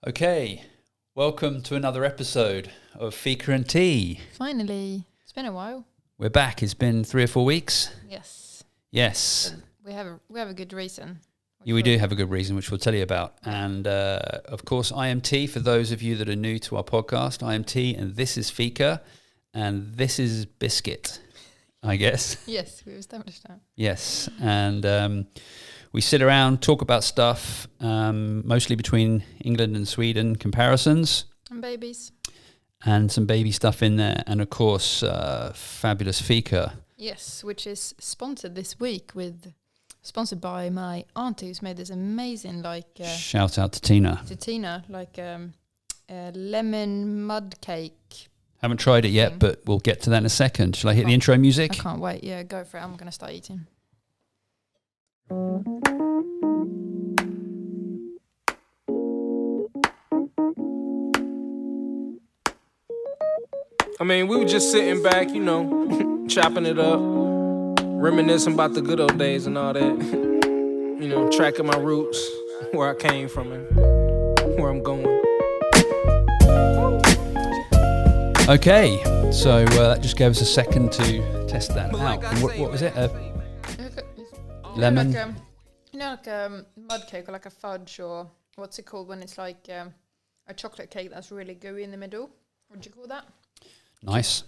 Okay, welcome to another episode of Fika Tea. Finally, it's been a while. We're back. It's been 3 or 4 weeks. Yes. Yes. We have a good reason. Yeah, we do have a good reason, which we'll tell you about. And of course, I am T. For those of you that are new to our podcast, I am T, and this is Fika, and this is Biscuit, I guess. Yes, we've established that. Yes, and we sit around, talk about stuff, mostly between England and Sweden comparisons. And babies. And some baby stuff in there. And of course, fabulous Fika. Yes, which is sponsored this week sponsored by my auntie who's made this amazing shout out to Tina. Lemon mud cake. Haven't tried it yet, but we'll get to that in a second. Shall I hit the intro music? I can't wait. Yeah, go for it. I'm going to start eating. I mean, we were just sitting back, chopping it up, reminiscing about the good old days and all that. Tracking my roots, where I came from and where I'm going. Okay, so that just gave us a second to test that out. What was it? Lemon? Like a mud cake or like a fudge, or what's it called when it's like a chocolate cake that's really gooey in the middle? What do you call that? Nice.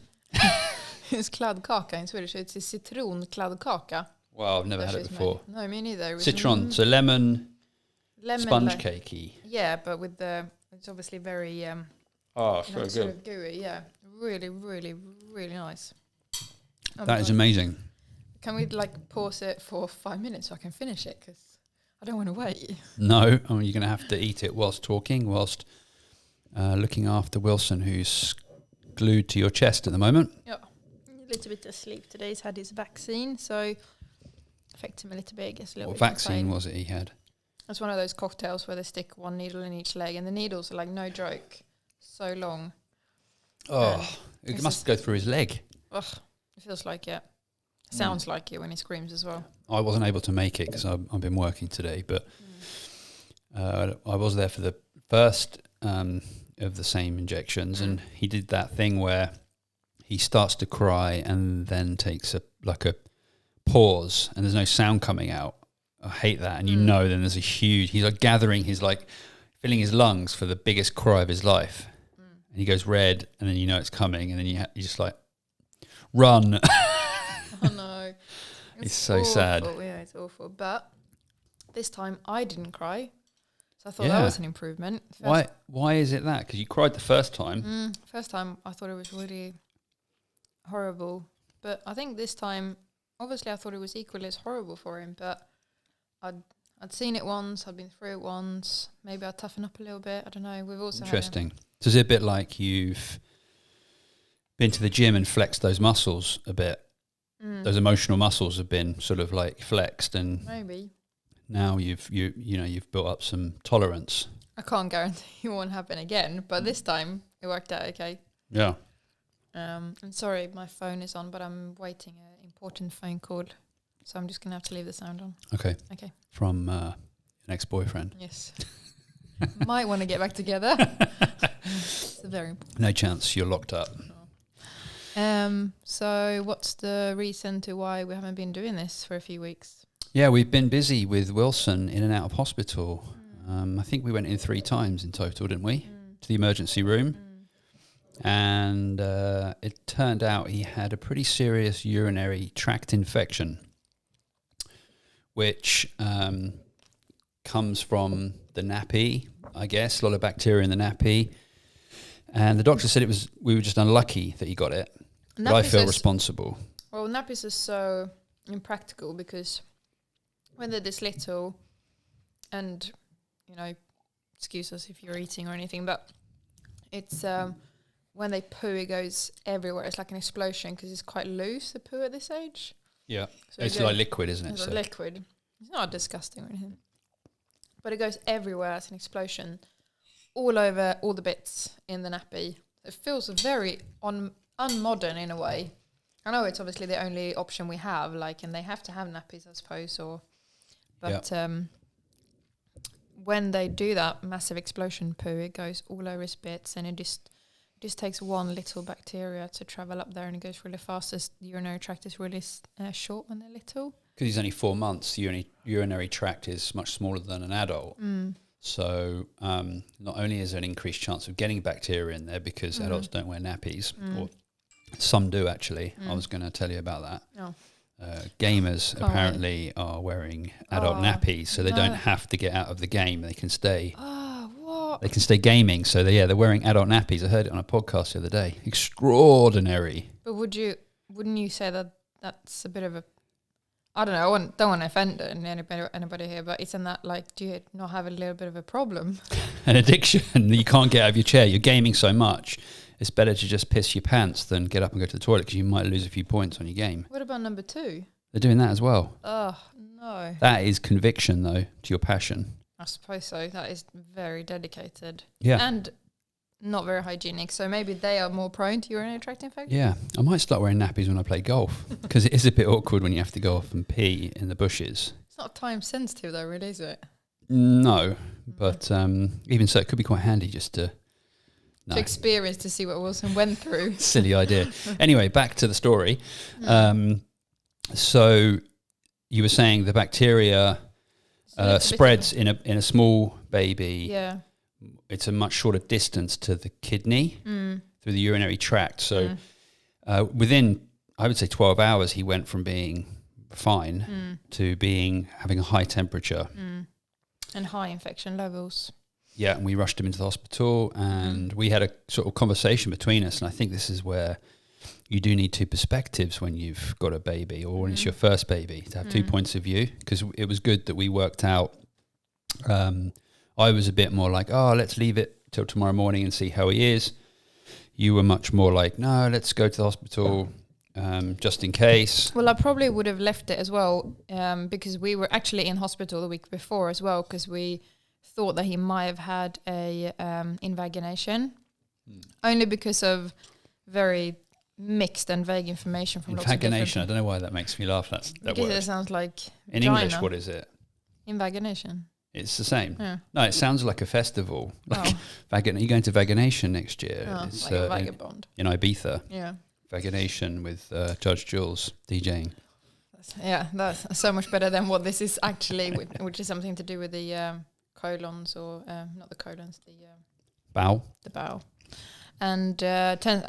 It's kladdkaka in Swedish. It's a citronkladdkaka. Wow, I've never had it before. No, me neither. Citron, so lemon sponge cakey. Yeah, but with it's obviously very so good. Sort of gooey. Yeah, really, really, really nice. That is amazing. Can we pause it for 5 minutes so I can finish it? Because I don't want to wait. No, you're going to have to eat it whilst talking, whilst looking after Wilson, who's glued to your chest at the moment. Yeah, a little bit asleep today. He's had his vaccine, so affects him a little bit. I guess What vaccine was it he had? It's one of those cocktails where they stick one needle in each leg, and the needles are no joke, so long. Oh, it must go through his leg. Ugh, it feels like it. Sounds like it when he screams as well. I wasn't able to make it because I've been working today, but I was there for the first of the same injections, and he did that thing where he starts to cry and then takes a pause, and there's no sound coming out. I hate that, and then there's he's gathering filling his lungs for the biggest cry of his life, and he goes red, and then it's coming, and then you just run. Oh no. It's so sad. Yeah, it's awful. But this time I didn't cry. So I thought that was an improvement. Why is it that? Because you cried the first time. First time I thought it was really horrible. But I think this time, obviously I thought it was equally as horrible for him. But I'd seen it once. I'd been through it once. Maybe I'd toughen up a little bit. I don't know. We've also Interesting. So is it a bit like you've been to the gym and flexed those muscles a bit? Those emotional muscles have been sort of flexed, and maybe now you've built up some tolerance. I can't guarantee it won't happen again, but this time it worked out okay. Yeah. I'm sorry, my phone is on, but I'm waiting an important phone call, so I'm just gonna have to leave the sound on. Okay. From an ex-boyfriend. Yes. Might want to get back together. It's very important. No chance. You're locked up. So what's the reason to why we haven't been doing this for a few weeks? Yeah, we've been busy with Wilson in and out of hospital. I think we went in 3 times in total, didn't we? To the emergency room. And it turned out he had a pretty serious urinary tract infection, which comes from the nappy, I guess, a lot of bacteria in the nappy. And the doctor said we were just unlucky that he got it. But I feel responsible. Well, nappies are so impractical because when they're this little, and, excuse us if you're eating or anything, but it's when they poo, it goes everywhere. It's like an explosion because it's quite loose, the poo at this age. Yeah, so it's like liquid, isn't it? It's liquid. It's not disgusting or anything. But it goes everywhere as an explosion, all over all the bits in the nappy. It feels very unmodern in a way. I know it's obviously the only option we have, and they have to have nappies, I suppose, but when they do that massive explosion poo, it goes all over his bits, and it just takes one little bacteria to travel up there, and it goes really fast. As the urinary tract is really short when they're little. Because he's only 4 months, the urinary tract is much smaller than an adult. So not only is there an increased chance of getting bacteria in there because adults don't wear nappies, or some do actually. I was going to tell you about that. Oh. Gamers apparently are wearing adult nappies, so they don't have to get out of the game. They can stay. Oh, what? They can stay gaming. So they're wearing adult nappies. I heard it on a podcast the other day. Extraordinary. But wouldn't you say that that's a bit of a, I don't know, don't want to offend anybody here, but isn't that like, do you not have a little bit of a problem? An addiction. You can't get out of your chair. You're gaming so much. It's better to just piss your pants than get up and go to the toilet because you might lose a few points on your game. What about number 2? They're doing that as well. Oh, no. That is conviction, though, to your passion. I suppose so. That is very dedicated. Yeah. And not very hygienic. So maybe they are more prone to urinary tract infection? Yeah. I might start wearing nappies when I play golf because it is a bit awkward when you have to go off and pee in the bushes. It's not time sensitive, though, really, is it? No. But even so, it could be quite handy just to... No. To experience, to see what Wilson went through. Silly idea. Anyway, back to the story. So you were saying the bacteria spreads in a small baby. Yeah. It's a much shorter distance to the kidney through the urinary tract. So within, I would say, 12 hours, he went from being fine to having a high temperature. And high infection levels. Yeah, and we rushed him into the hospital, and we had a sort of conversation between us, and I think this is where you do need two perspectives when you've got a baby or when it's your first baby, to have 2 points of view, because it was good that we worked out. I was a bit more like, let's leave it till tomorrow morning and see how he is. You were much more like, no, let's go to the hospital just in case. Well, I probably would have left it as well because we were actually in hospital the week before as well, because we thought that he might have had a invagination, only because of very mixed and vague information from invagination. I don't know why that makes me laugh. That word. It sounds like in vagina. English. What is it? Invagination. It's the same. Yeah. No, it sounds like a festival. Like you're going to Vagination next year. It's like a vagabond in Ibiza. Yeah. Vagination with Judge Jules DJing. That's so much better than what this is actually, which is something to do with the colons, or not the colons, the bowel. The bowel. And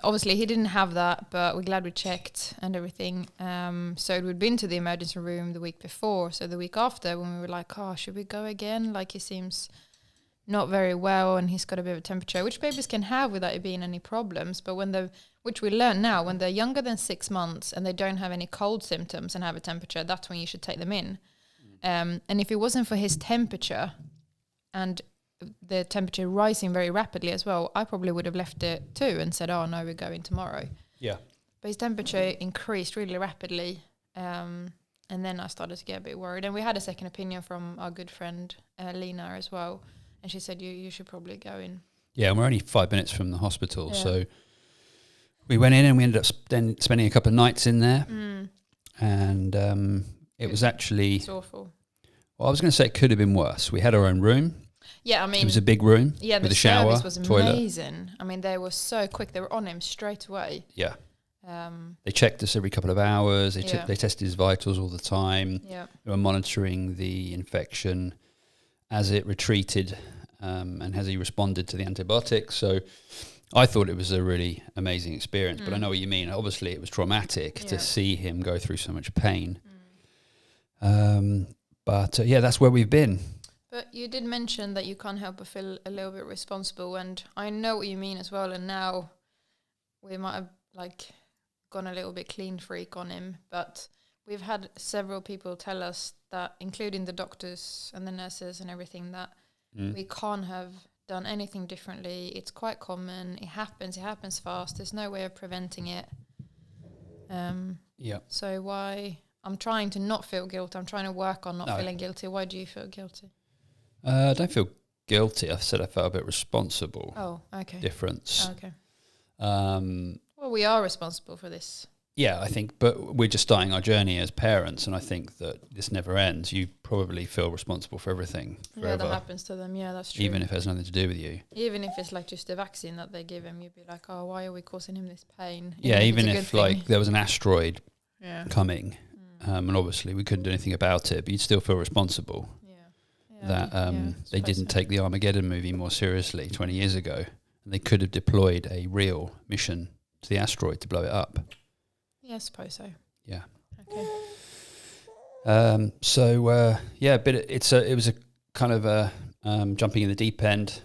obviously he didn't have that, but we're glad we checked and everything. So we'd been to the emergency room the week before. So the week after, when we were like, should we go again? Like, he seems not very well, and he's got a bit of a temperature, which babies can have without it being any problems. But which we learn now, when they're younger than 6 months and they don't have any cold symptoms and have a temperature, that's when you should take them in. And if it wasn't for his temperature and the temperature rising very rapidly as well, I probably would have left it too and said, no, we're going tomorrow. Yeah. But his temperature increased really rapidly. And then I started to get a bit worried. And we had a second opinion from our good friend, Lena, as well. And she said, you should probably go in. Yeah, and we're only 5 minutes from the hospital. Yeah. So we went in and we ended up spending a couple of nights in there. And it was actually... It's awful. Well, I was going to say it could have been worse. We had our own room. Yeah, I mean... It was a big room with a shower, service was toilet. Amazing. I mean, they were so quick. They were on him straight away. Yeah. They checked us every couple of hours. They tested his vitals all the time. Yeah. They were monitoring the infection as it retreated and as he responded to the antibiotics. So I thought it was a really amazing experience, but I know what you mean. Obviously, it was traumatic to see him go through so much pain. But that's where we've been. But you did mention that you can't help but feel a little bit responsible, and I know what you mean as well. And now we might have gone a little bit clean freak on him, but we've had several people tell us that, including the doctors and the nurses and everything, that we can't have done anything differently. It's quite common. It happens fast. There's no way of preventing it. So why... I'm trying to not feel guilty. I'm trying to work on not feeling guilty. Why do you feel guilty? I don't feel guilty. I said I felt a bit responsible. Oh, okay. Difference. Okay. Well, we are responsible for this. Yeah, I think, but we're just starting our journey as parents, and I think that this never ends. You probably feel responsible for everything forever. Yeah, that happens to them. Yeah, that's true. Even if it has nothing to do with you. Even if it's like just a vaccine that they give him, you'd be like, oh, why are we causing him this pain? Yeah, even if like there was an asteroid coming, Mm. and obviously we couldn't do anything about it, but you'd still feel responsible that they didn't take the Armageddon movie more seriously 20 years ago, and they could have deployed a real mission to the asteroid to blow it up. Yeah, I suppose so. Yeah. Okay. But it was a kind of a jumping in the deep end.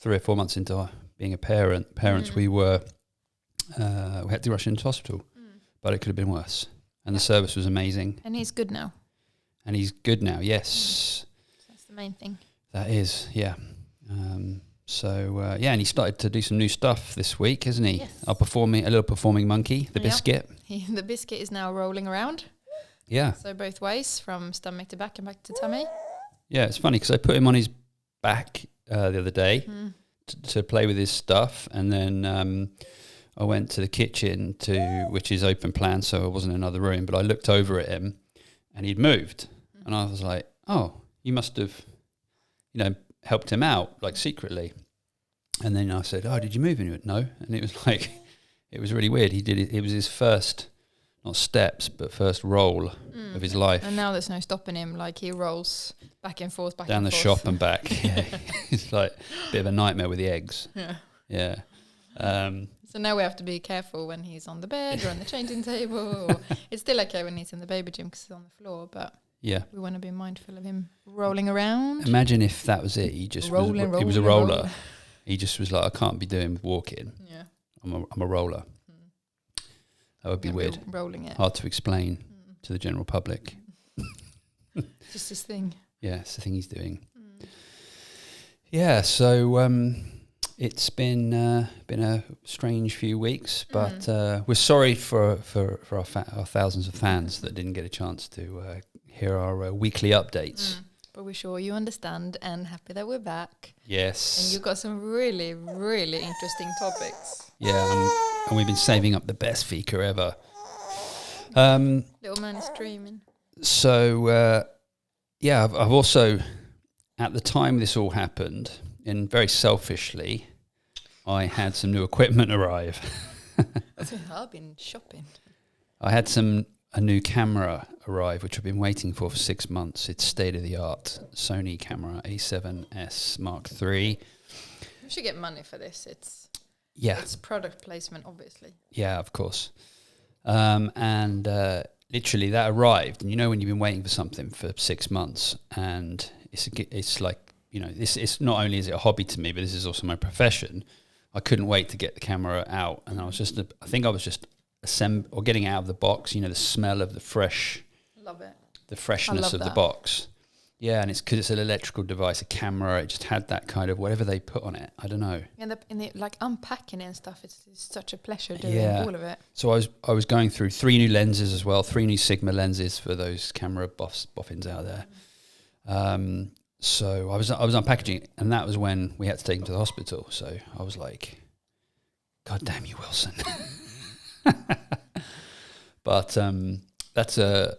3 or 4 months into being a parents, we had to rush into hospital, but it could have been worse. And the service was amazing. And he's good now. Yes. That's the main thing. That is, yeah. And he started to do some new stuff this week, isn't he? Yes. A little performing monkey, the Biscuit. The Biscuit is now rolling around. Yeah. So both ways, from stomach to back and back to tummy. Yeah, it's funny because I put him on his back the other day to play with his stuff, and then I went to the kitchen which is open plan, so I wasn't in another room, but I looked over at him and he'd moved, and I was like, oh, you must have, helped him out, like secretly. And then I said, oh, did you move? And he went, no. And it was like, it was really weird. He did it. It was his first, not steps, but first roll of his life. And now there's no stopping him. Like, he rolls back and forth, down the shop and back. Yeah. It's like a bit of a nightmare with the eggs. Yeah. So now we have to be careful when he's on the bed or on the changing table. It's still okay when he's in the baby gym because he's on the floor, but yeah, we want to be mindful of him rolling around. Imagine if that was it. He just he was a roller. He just was like, I can't be doing with walking. Yeah, I'm a roller. That would be weird. Rolling it. Hard to explain to the general public. Just his thing. Yeah, it's the thing he's doing. Yeah, so it's been a strange few weeks, but we're sorry for our thousands of fans that didn't get a chance to hear our weekly updates. But we're sure you understand and happy that we're back. Yes. And you've got some really, really interesting topics. Yeah, and we've been saving up the best Fika ever. Little man is dreaming. So, I've also, at the time this all happened, and very selfishly, I had some new equipment arrive. I've been shopping. I had a new camera arrive, which I've been waiting for 6 months. It's state-of-the-art Sony camera, A7S Mark III. You should get money for this. It's product placement, obviously. Yeah, of course. And literally that arrived, and when you've been waiting for something for 6 months, and it's like, it's not only is it a hobby to me, but this is also my profession. I couldn't wait to get the camera out, and I was just getting out of the box. The smell of the fresh, love it, the freshness of the box. Yeah, and it's because it's an electrical device, a camera. It just had that kind of whatever they put on it. I don't know. And like unpacking it and stuff. It's such a pleasure doing all of it. So I was going through 3 new lenses as well, 3 new Sigma lenses for those camera boffins out there. So I was unpackaging it, and that was when we had to take him to the hospital. So I was like, God damn you, Wilson. But that's a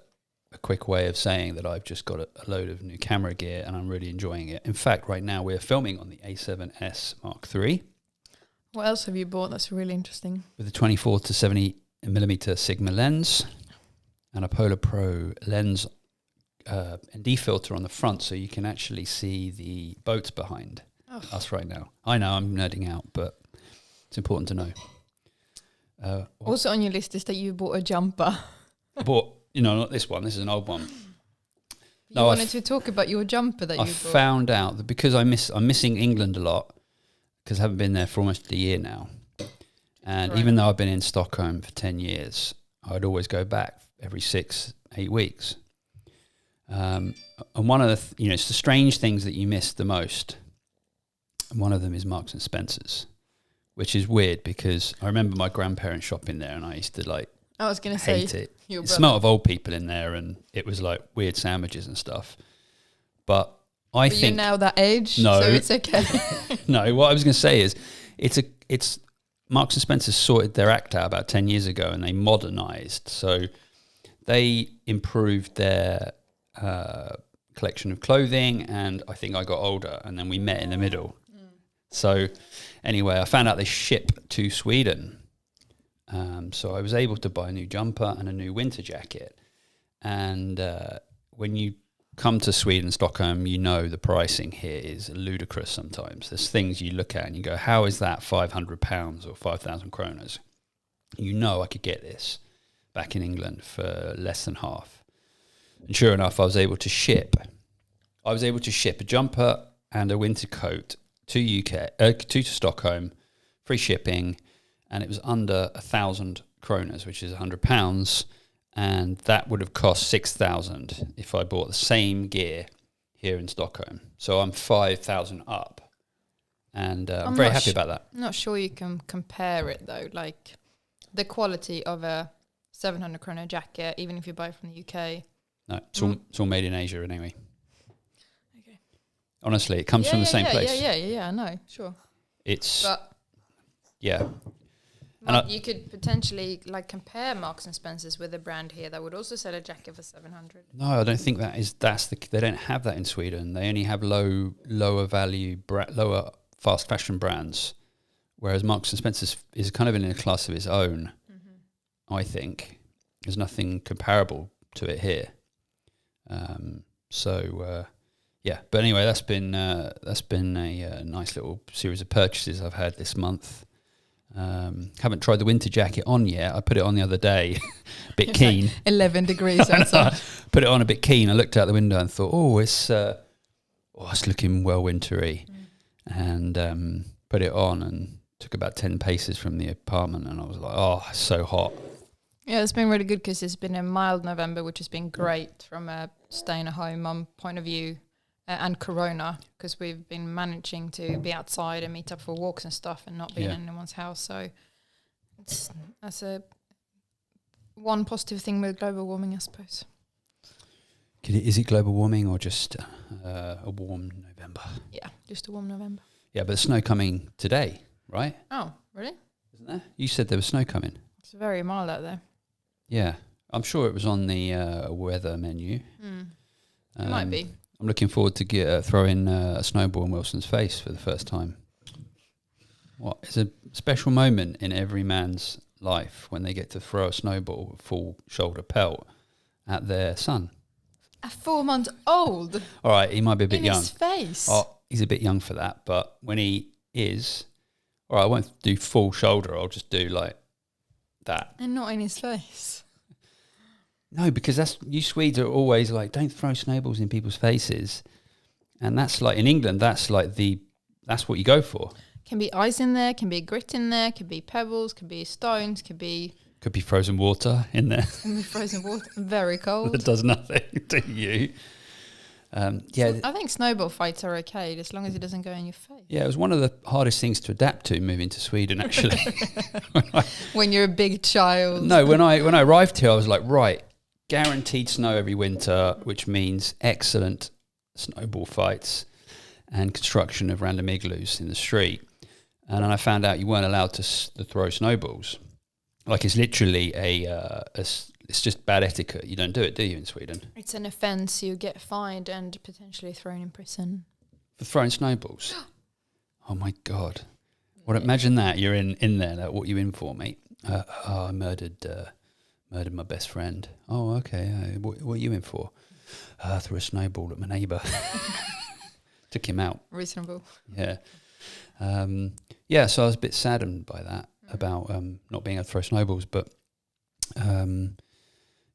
quick way of saying that I've just got a load of new camera gear, and I'm really enjoying it. In fact, right now we're filming on the A7S Mark III. What else have you bought that's really interesting? With a 24 to 70 millimeter Sigma lens and a Polar Pro lens ND filter on the front, so you can actually see the boats behind us right now. I know I'm nerding out, but it's important to know. Also on your list is that you bought a jumper. I bought, not this one. This is an old one. You wanted to talk about your jumper that you bought. I found out that because I'm missing England a lot, because I haven't been there for almost a year now. And even though I've been in Stockholm for 10 years, I'd always go back every 6-8 weeks. And one of the, it's the strange things that you miss the most. And one of them is Marks and Spencer's, which is weird because I remember my grandparents shopping there, and I used to I was going to say hate it. It smelled of old people in there, and it was like weird sandwiches and stuff. But I think you're now that age, no, so it's okay. No, what I was going to say is it's Marks and Spencer sorted their act out about 10 years ago, and they modernised. So they improved their collection of clothing, and I think I got older, and then we met in the middle. So anyway, I found out they ship to Sweden. So I was able to buy a new jumper and a new winter jacket. And when you come to Sweden, Stockholm, you know the pricing here is ludicrous sometimes. There's things you look at and you go, how is that £500 or 5,000 kroners? You know I could get this back in England for less than half. And sure enough, I was able to ship a jumper and a winter coat to Stockholm, free shipping, and it was under 1,000 kroners, which is £100, and that would have cost 6,000 if I bought the same gear here in Stockholm. So I'm 5,000 up, and I'm very happy about that. I'm not sure you can compare it though, like the quality of a 700 krona jacket, even if you buy it from the UK. No, it's all made in Asia anyway. Okay. Honestly, it comes from the same place. Yeah, I know, sure. Yeah. You could potentially like compare Marks and Spencer's with a brand here that would also sell a jacket for 700. No, I don't think they don't have that in Sweden. They only have lower value, lower fast fashion brands, whereas Marks and Spencer's is kind of in a class of its own. I think there's nothing comparable to it here. But anyway, that's been a nice little series of purchases I've had this month. Haven't tried the winter jacket on yet. I put it on the other day, a bit keen. Like 11 degrees outside. Put it on a bit keen. I looked out the window and thought, it's looking well wintry, and put it on and took about 10 paces from the apartment, and I was like, oh, it's so hot. Yeah, it's been really good because it's been a mild November, which has been great from a staying at home mum point of view, and Corona, because we've been managing to be outside and meet up for walks and stuff and not be in anyone's house. So that's one positive thing with global warming, I suppose. Is it global warming or just a warm November? Yeah, just a warm November. Yeah, but the snow coming today, right? Oh, really? Isn't there? You said there was snow coming. It's very mild out there. Yeah, I'm sure it was on the weather menu. It might be. I'm looking forward to throwing a snowball in Wilson's face for the first time. It's a special moment in every man's life when they get to throw a snowball with full shoulder pelt at their son. A 4-month-old? All right, he might be a bit young. In his face? Oh, he's a bit young for that, but when he is, all right, I won't do full shoulder, I'll just do like that. And not in his face. No, because you Swedes are always like, don't throw snowballs in people's faces. And that's like, in England, that's what you go for. Can be ice in there, can be grit in there, can be pebbles, can be stones, could be frozen water in there. Can be frozen water, very cold. That does nothing to you. I think snowball fights are okay as long as it doesn't go in your face. Yeah, it was one of the hardest things to adapt to moving to Sweden, actually. when you're a big child. No, when I arrived here, I was like, right, guaranteed snow every winter, which means excellent snowball fights and construction of random igloos in the street. And then I found out you weren't allowed to throw snowballs. Like, it's literally it's just bad etiquette. You don't do it, do you, in Sweden? It's an offence. You get fined and potentially thrown in prison. For throwing snowballs? Oh, my God. Well, imagine that. You're in there. Like, what are you in for, mate? I murdered my best friend. Oh, okay. What are you in for? I threw a snowball at my neighbour. Took him out. Reasonable. Yeah. So I was a bit saddened by that, about not being able to throw snowballs. But,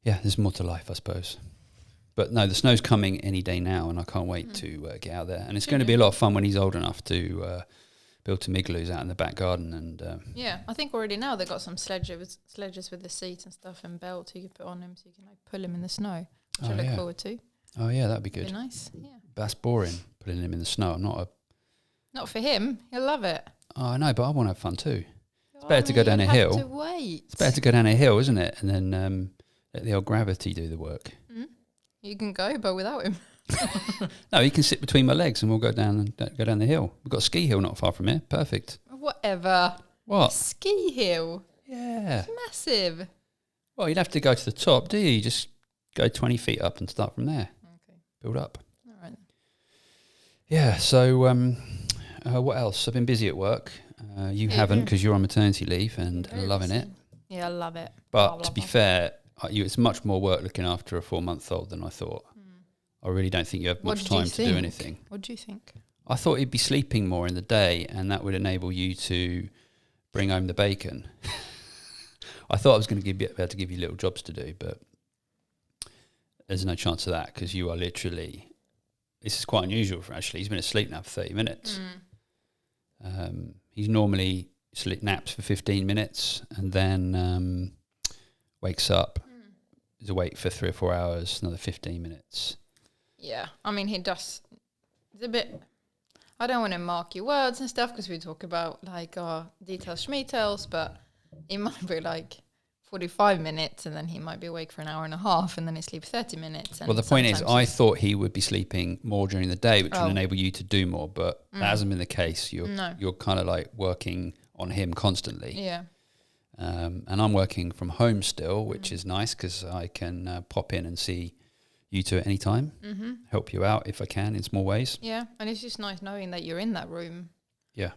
there's more to life, I suppose. But no, the snow's coming any day now, and I can't wait to get out there. And it's going to be a lot of fun when he's old enough to build some igloos out in the back garden. And I think already now they've got some sledges with the seats and stuff and belts you can put on him so you can pull him in the snow, which I look forward to. Oh yeah, that'd be good. Be nice. Yeah. That's boring, putting him in the snow. Not for him. He'll love it. Oh, I know, but I want to have fun too. It's better to go down a hill. To wait. It's better to go down a hill, isn't it? And then let the old gravity do the work. Mm. You can go, but without him. No, he can sit between my legs, and we'll go down the hill. We've got a ski hill not far from here. Perfect. Whatever. What? Ski hill. Yeah. It's massive. Well, you'd have to go to the top, do you? You just go 20 feet up and start from there. Okay. Build up. All right. Yeah, so what else? I've been busy at work. You haven't because you're on maternity leave and Very loving busy. it. Yeah, I love it. But Blah, blah, to be blah. fair, it's much more work looking after a 4-month-old than I thought. I really don't think you have What much did you time to do think? anything. What do you think? I thought he'd be sleeping more in the day and that would enable you to bring home the bacon. I thought I was going to be able to give you little jobs to do, but there's no chance of that because you are literally... This is quite unusual for Ashley. He's been asleep now for 30 minutes. He's normally naps for 15 minutes and then wakes up, is awake for 3 or 4 hours, another 15 minutes. Yeah, I mean, he does. It's a bit. I don't want to mark your words and stuff because we talk about like our details, schmeetails, but it might be like 45 minutes and then he might be awake for an hour and a half and then he sleeps 30 minutes. And well, the point is, sometimes I thought he would be sleeping more during the day, which would Oh. enable you to do more, but that hasn't been the case. You're kind of like working on him constantly. Yeah. And I'm working from home still, which is nice because I can pop in and see you two at any time, help you out if I can in small ways. Yeah, and it's just nice knowing that you're in that room. Yeah.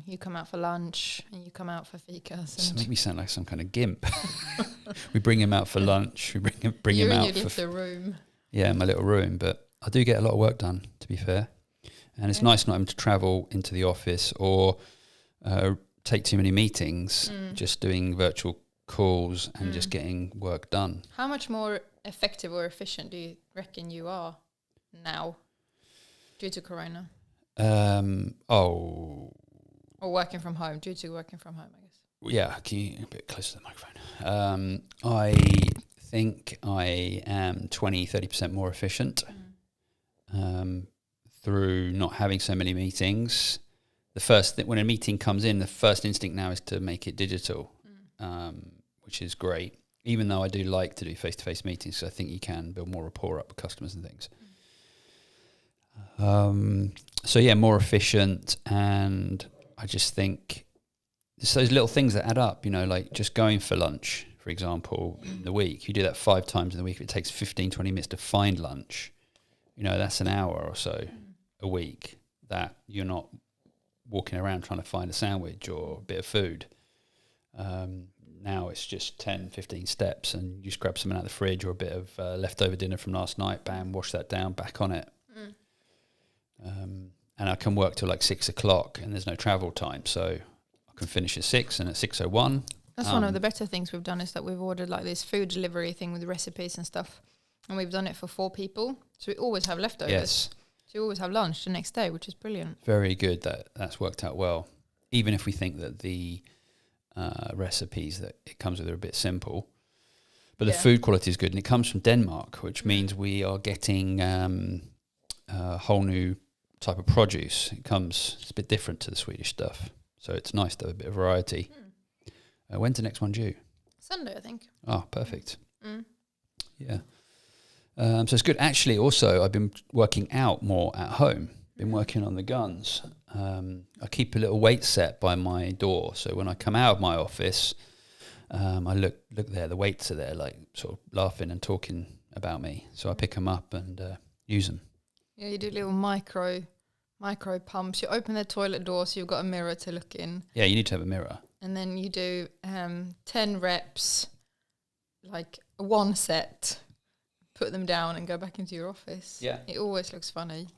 You come out for lunch and you come out for fikas. Just And make me sound like some kind of gimp. We bring him out for lunch. We bring you're him in out your for little room. yeah, my little room. But I do get a lot of work done, to be fair. And it's nice not having to travel into the office or take too many meetings. Just doing virtual calls and just getting work done. How much more effective or efficient do you reckon you are now due to Corona? Oh, Or working from home, due to working from home, I guess. yeah. Can you a bit closer to the microphone? I think I am 20-30% more efficient through not having so many meetings. The first when a meeting comes in, the first instinct now is to make it digital, which is great. Even though I do like to do face-to-face meetings, so I think you can build more rapport up with customers and things. So yeah, more efficient, and I just think it's those little things that add up, you know, like just going for lunch, for example, in the week. You do that 5 times in the week. If it takes 15-20 minutes to find lunch, you know, that's an hour or so a week that you're not walking around trying to find a sandwich or a bit of food. Now it's just 10-15 steps and you just grab something out of the fridge or a bit of leftover dinner from last night, bam, wash that down, back on it. And I can work till like 6 o'clock and there's no travel time, so I can finish at 6 and at 6:01. That's one of the better things we've done is that we've ordered like this food delivery thing with recipes and stuff. And we've done it for 4 people. So we always have leftovers. Yes. So you always have lunch the next day, which is brilliant. Very good. That's worked out well. Even if we think that the recipes that it comes with are a bit simple. But the food quality is good. And it comes from Denmark, which means we are getting a whole new type of produce. It's a bit different to the Swedish stuff. So it's nice to have a bit of variety. When's the next one due? Sunday, I think. Oh, perfect. Yeah. So it's good. Actually, also, I've been working out more at home. Been working on the guns. I keep a little weight set by my door. So when I come out of my office, I look there. The weights are there, like sort of laughing and talking about me. So I pick them up and use them. Yeah, you do little micro pumps. You open the toilet door so you've got a mirror to look in. Yeah, you need to have a mirror. And then you do 10 reps, like 1 set, put them down and go back into your office. Yeah. It always looks funny.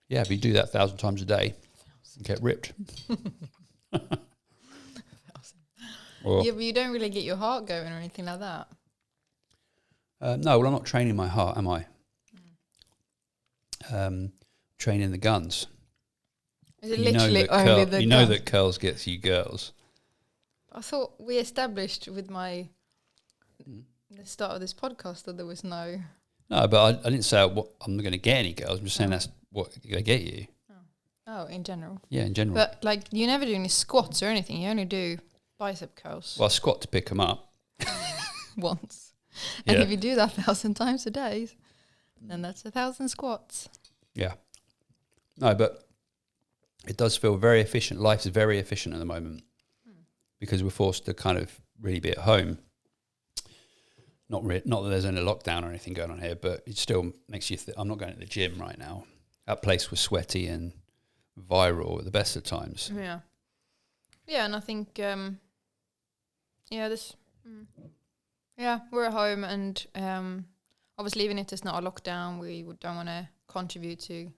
Yeah, if you do that 1,000 times a day, you get ripped. Or, Yeah, but you don't really get your heart going or anything like that. no, well, I'm not training my heart, am I? Training the guns. Is it literally only the You know guns? that curls gets you girls. I thought we established with the start of this podcast that there was no... No, but I didn't say I'm not going to get any girls. I'm just saying that's what they get you. Oh, in general. Yeah, in general. But like you never do any squats or anything. You only do bicep curls Well, I squat to pick them up. once. And Yeah. if you do that 1,000 times a day, then that's 1,000 squats. Yeah. No, but it does feel very efficient. Life is very efficient at the moment. because we're forced to kind of really be at home. Not that there's any lockdown or anything going on here, but it still makes you I'm not going to the gym right now. That place was sweaty and viral at the best of times. Yeah. Yeah, and I think, we're at home, and obviously even if there's not a lockdown, we don't want to contribute to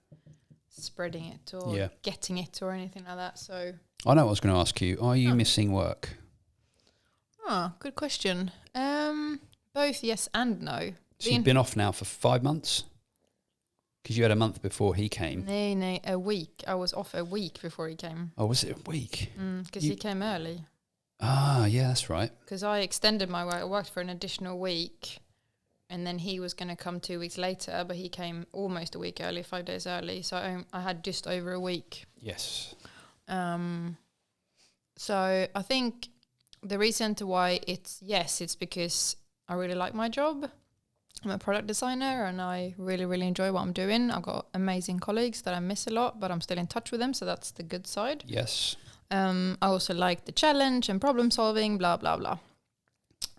spreading it or getting it or anything like that. So I know what I was going to ask you. Are you missing work? Oh, good question. Both yes and no. So you've been off now for 5 months? Because you had a month before he came. No, a week. I was off a week before he came. Oh, was it a week? Because he came early. Ah, yeah, that's right. Because I extended my work. I worked for an additional week, and then he was going to come 2 weeks later, but he came almost a week early, 5 days early. So I had just over a week. Yes. So I think the reason to why it's because I really like my job. I'm a product designer and I really, really enjoy what I'm doing. I've got amazing colleagues that I miss a lot, but I'm still in touch with them, so that's the good side. Yes. I also like the challenge and problem solving, blah, blah, blah.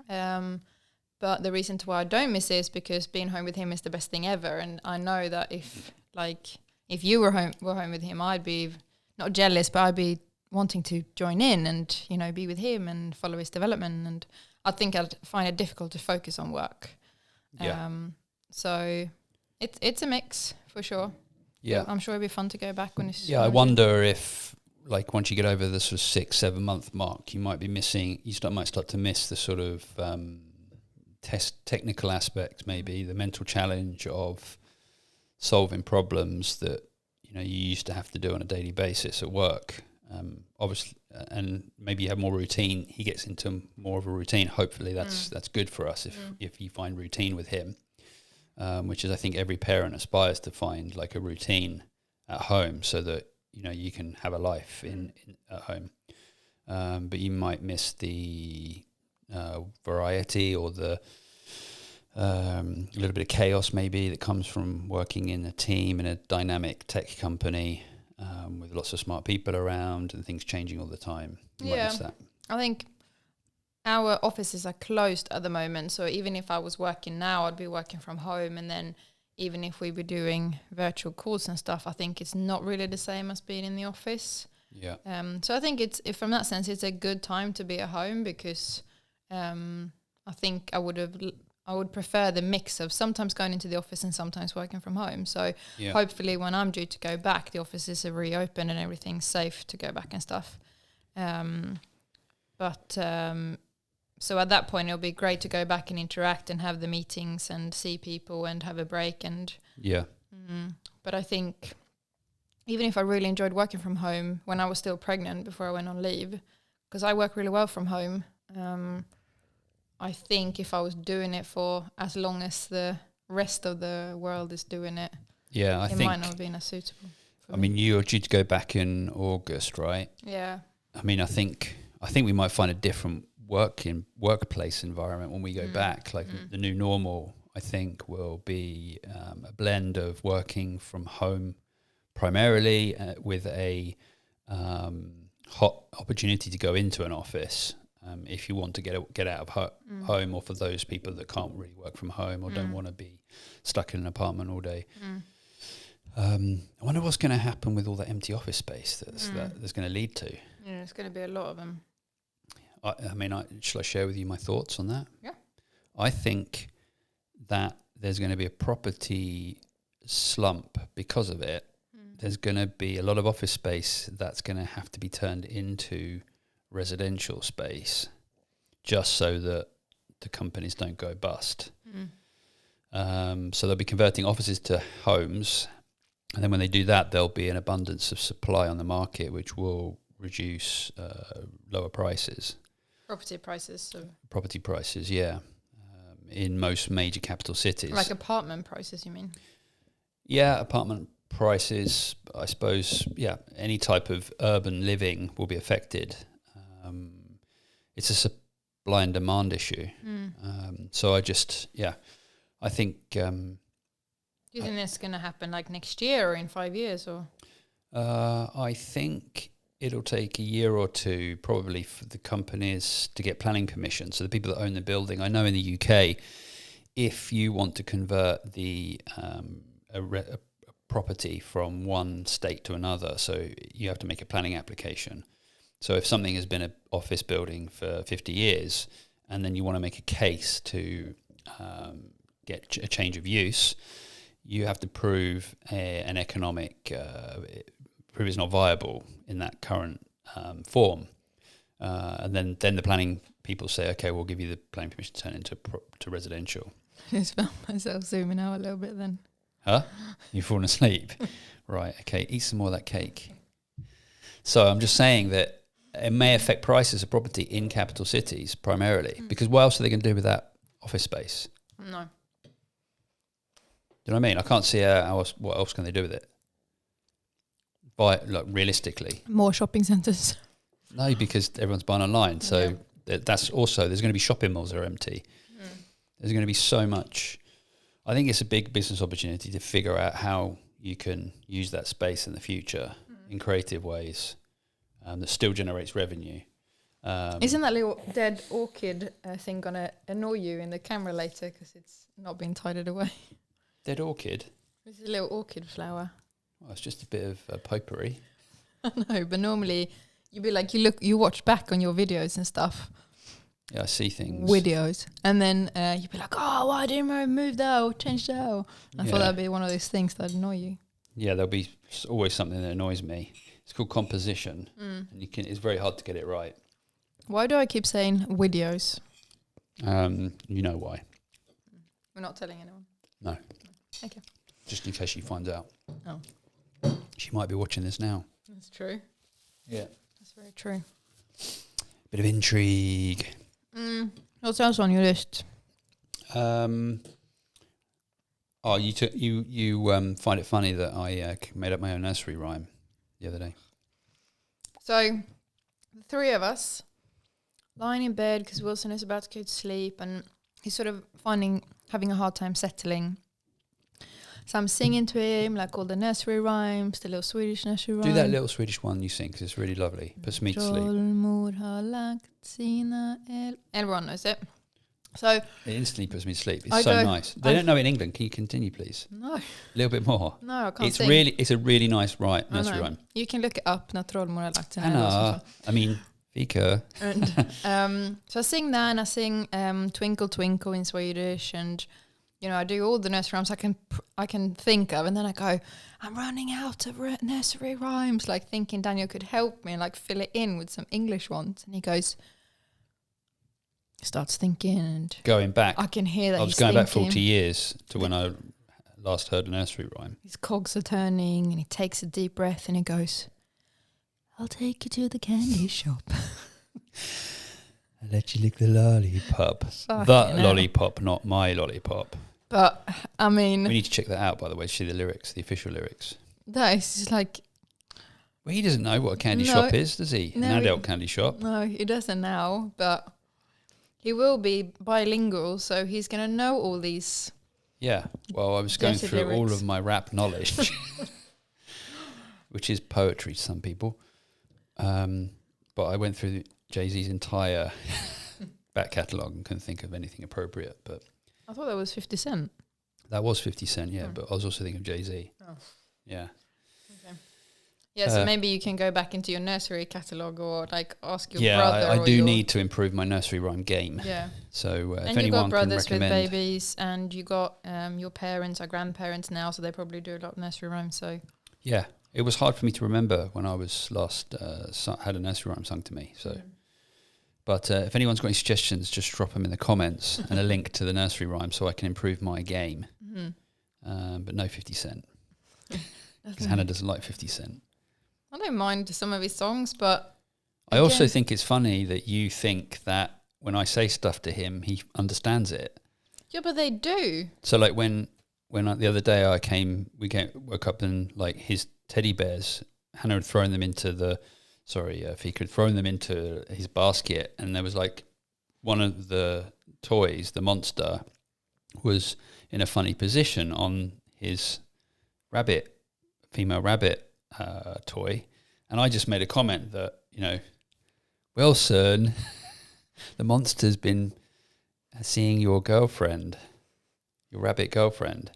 But the reason to why I don't miss it is because being home with him is the best thing ever. And I know that if you were home with him, I'd be not jealous, but I'd be wanting to join in and, be with him and follow his development. And I think I'd find it difficult to focus on work. Yeah. So it's a mix for sure. Yeah. I'm sure it'd be fun to go back when it's. Yeah, I wonder if, once you get over the sort of 6-7 month mark, you might start to miss the sort of technical aspects, maybe the mental challenge of solving problems that you used to have to do on a daily basis at work. Obviously, and maybe you have more routine. He gets into more of a routine. Hopefully, that's good for us if you find routine with him, which is I think every parent aspires to find like a routine at home, so that you can have a life in at home. But you might miss the variety or the little bit of chaos maybe that comes from working in a team in a dynamic tech company. With lots of smart people around and things changing all the time. You might miss that. I think our offices are closed at the moment, so even if I was working now, I'd be working from home, and then even if we were doing virtual calls and stuff, I think it's not really the same as being in the office. Yeah. So I think from that sense, it's a good time to be at home because I think I would prefer the mix of sometimes going into the office and sometimes working from home. So hopefully when I'm due to go back, the offices are reopened and everything's safe to go back and stuff. So at that point, it'll be great to go back and interact and have the meetings and see people and have a break. But I think even if I really enjoyed working from home when I was still pregnant before I went on leave, because I work really well from home, I think if I was doing it for as long as the rest of the world is doing it, it might not have been as suitable. I mean, you're due to go back in August, right? Yeah. I mean, I think we might find a different workplace environment when we go back. Like the new normal, I think, will be a blend of working from home primarily with a hot opportunity to go into an office. If you want to get out of home, or for those people that can't really work from home or don't want to be stuck in an apartment all day. I wonder what's going to happen with all that empty office space that there's going to lead to. Yeah, there's going to be a lot of them. I mean, shall I share with you my thoughts on that? Yeah. I think that there's going to be a property slump because of it. There's going to be a lot of office space that's going to have to be turned into residential space just so that the companies don't go bust. So they'll be converting offices to homes, and then when they do that, there'll be an abundance of supply on the market, which will reduce lower prices. Property prices, yeah. In most major capital cities. Like apartment prices, you mean? Yeah, apartment prices, I suppose, any type of urban living will be affected. It's a supply and demand issue. So I think... do you think that's going to happen like next year or in 5 years? Or I think it'll take a year or two probably for the companies to get planning permission. So the people that own the building, I know in the UK, if you want to convert a property from one state to another, so you have to make a planning application. So if something has been an office building for 50 years and then you want to make a case to get a change of use, you have to prove an economic, prove it's not viable in that current form. And then the planning people say, okay, we'll give you the planning permission to turn into to residential. I just found myself zooming out a little bit then. Huh? You've fallen asleep? Right, okay, eat some more of that cake. So I'm just saying that it may affect prices of property in capital cities primarily, because what else are they going to do with that office space? No. Do you know what I mean? I can't see what else can they do with it. Realistically. More shopping centres. No, because everyone's buying online. So that's also, there's going to be shopping malls that are empty. There's going to be so much. I think it's a big business opportunity to figure out how you can use that space in the future in creative ways that still generates revenue. Isn't that little dead orchid thing going to annoy you in the camera later because it's not been tidied away? Dead orchid? It's a little orchid flower. Well, it's just a bit of potpourri. I know, but normally you'd be like, you watch back on your videos and stuff. Yeah, I see things. Videos. And then you'd be like, oh, why didn't I move that or change that? I thought that'd be one of those things that'd annoy you. Yeah, there'll be always something that annoys me. It's called composition. And it's very hard to get it right. Why do I keep saying videos? You know why. We're not telling anyone. No. Okay. Just in case she finds out. Oh. She might be watching this now. That's true. Yeah. That's very true. Bit of intrigue. What else on your list? You find it funny that I made up my own nursery rhyme the other day. So, the three of us lying in bed because Wilson is about to go to sleep and he's sort of having a hard time settling. So I'm singing to him like all the nursery rhymes, the little Swedish nursery rhyme. Do that little Swedish one you sing because it's really lovely. Puts me to sleep. Everyone knows it. So it instantly puts me to sleep. It's so nice. They don't know in England. Can you continue, please? No. A little bit more. No, I can't It's sing. it's a really nice nursery rhyme. You can look it up. När trollmor har lagt sig Anna, I mean, Fika. And so I sing that and I sing Twinkle Twinkle in Swedish and I do all the nursery rhymes I can think of, and then I go, I'm running out of nursery rhymes, like thinking Daniel could help me and like fill it in with some English ones. And he goes, starts thinking, and going back, I can hear that I was going back 40 years to when I last heard a nursery rhyme. His cogs are turning, and he takes a deep breath, and he goes, I'll take you to the candy shop. I'll let you lick the lollipop. Lollipop, not my lollipop. But, I mean... We need to check that out, by the way, to see the lyrics, the official lyrics. That is just like... Well, he doesn't know what a candy shop is, does he? No, an adult candy shop. No, he doesn't now, but he will be bilingual, so he's going to know all these... Yeah, well, I was going through lyrics. all of my rap knowledge, which is poetry to some people. But I went through Jay-Z's entire back catalogue and couldn't think of anything appropriate, but... I thought that was 50 Cent. That was 50 Cent, yeah, but I was also thinking of Jay-Z. Oh. Yeah. Okay. Yeah, so maybe you can go back into your nursery catalogue or like ask your brother. Yeah, I do need to improve my nursery rhyme game. Yeah. So if and you anyone got brothers can with recommend... babies and you got your parents or grandparents now, so they probably do a lot of nursery rhymes, so... Yeah, it was hard for me to remember when I was last had a nursery rhyme sung to me, so... But if anyone's got any suggestions, just drop them in the comments and a link to the nursery rhyme so I can improve my game. But no 50 Cent. Because Hannah doesn't like 50 Cent. I don't mind some of his songs, but... I also think it's funny that you think that when I say stuff to him, he understands it. Yeah, but they do. So like when the other day woke up and like his teddy bears, Hannah had thrown them into the... Fika had thrown them into his basket, and there was like one of the toys, the monster, was in a funny position on his female rabbit toy, And I just made a comment that, Wilson, the monster's been seeing your girlfriend, your rabbit girlfriend.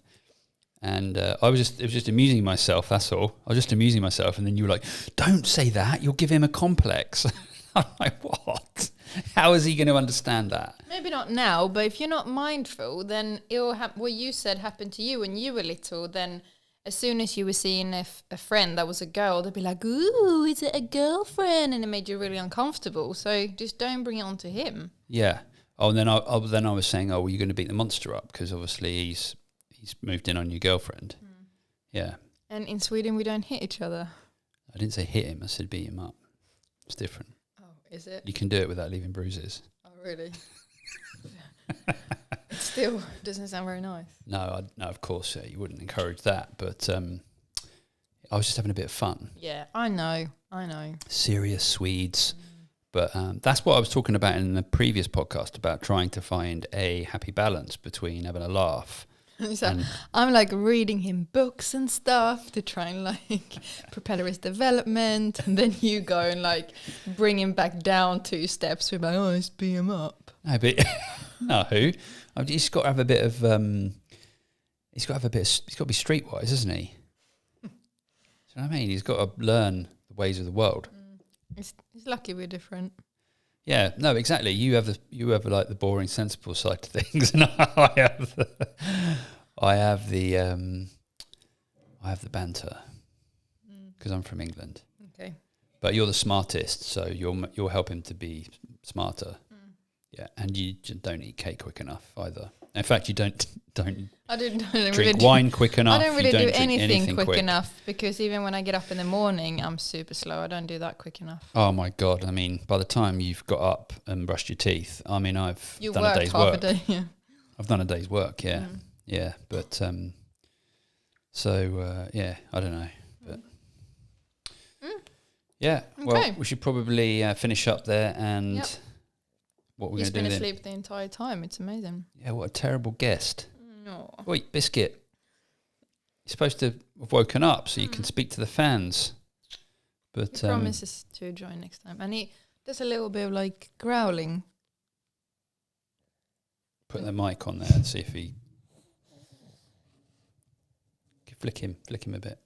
And it was just amusing myself, that's all. I was just amusing myself. And then you were like, don't say that, you'll give him a complex. I'm like, what? How is he going to understand that? Maybe not now, but if you're not mindful, then it'll what you said happened to you when you were little. Then as soon as you were seeing a friend that was a girl, they'd be like, ooh, is it a girlfriend? And it made you really uncomfortable. So just don't bring it on to him. Yeah. Oh, and then I was saying, oh, well, you're going to beat the monster up because obviously he's moved in on your girlfriend. Yeah. And in Sweden, we don't hit each other. I didn't say hit him. I said beat him up. It's different. Is it? You can do it without leaving bruises. Oh, really? It still doesn't sound very nice. No, of course, you wouldn't encourage that. But I was just having a bit of fun. Yeah, I know. Serious Swedes. But that's what I was talking about in the previous podcast, about trying to find a happy balance between having a laugh. So I'm like reading him books and stuff to try and like propel his development, and then you go and like bring him back down 2 steps with like, oh, let's beat him up. No, but he's got to have a bit of he's got to be streetwise, isn't he? Do you know what I mean? He's got to learn the ways of the world. He's lucky we're different. Yeah, no, exactly. You have like the boring, sensible side to things, and I have the banter because I'm from England. Okay. But you're the smartest, so you'll help him to be smarter. Yeah, and you don't eat cake quick enough either. In fact, you don't drink wine quick enough. I don't really do drink anything quick enough, because even when I get up in the morning, I'm super slow. I don't do that quick enough. Oh my God. I mean, by the time you've got up and brushed your teeth, I mean, I've done a day's work. I've done a day's work, yeah. Yeah, but yeah, I don't know. But yeah, well, we should probably finish up there and what we're going to do. He's been asleep the entire time. It's amazing. Yeah, what a terrible guest. No. Wait, Biscuit. You're supposed to have woken up so you can speak to the fans. But he promises to join next time. And he does a little bit of like growling. Put the mic on there and see if he... Flick him a bit.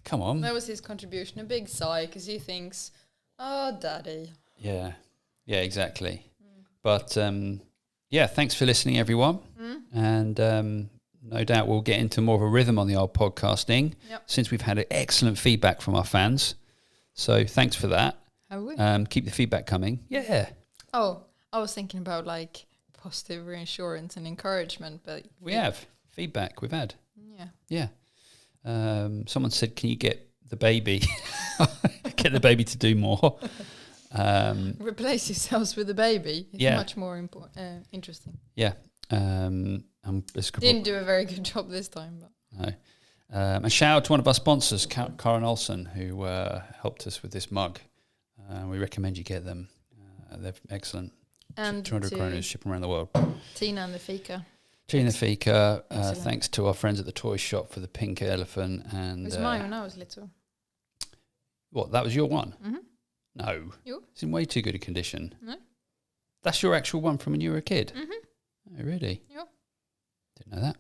Come on. That was his contribution. A big sigh, because he thinks, oh, daddy. Yeah, exactly. But thanks for listening, everyone. And no doubt we'll get into more of a rhythm on the old podcasting since we've had excellent feedback from our fans. So thanks for that. Have we? Keep the feedback coming. Yeah. Oh, I was thinking about like positive reassurance and encouragement, but we have feedback we've had. Yeah. Someone said, can you get the baby to do more? Replace yourselves with a baby. It's much more interesting. Yeah. Didn't do a very good job this time, but no. And shout out to one of our sponsors, Karen Olsen, who helped us with this mug. We recommend you get them. They're excellent. And 200 kroner, shipping around the world. Tina and the Fika. Thanks to our friends at the toy shop for the pink elephant. And it was mine when I was little. What, that was your one? Mm-hmm. No. You? It's in way too good a condition. No. That's your actual one from when you were a kid? Mm-hmm. Oh, really? Yep. Didn't know that.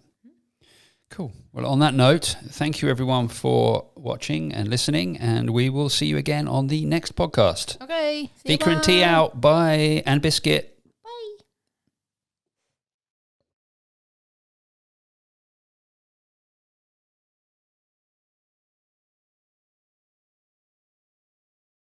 Cool. Well, on that note, thank you everyone for watching and listening, and we will see you again on the next podcast. Okay. Fika Tea out. Bye. And Biscuit.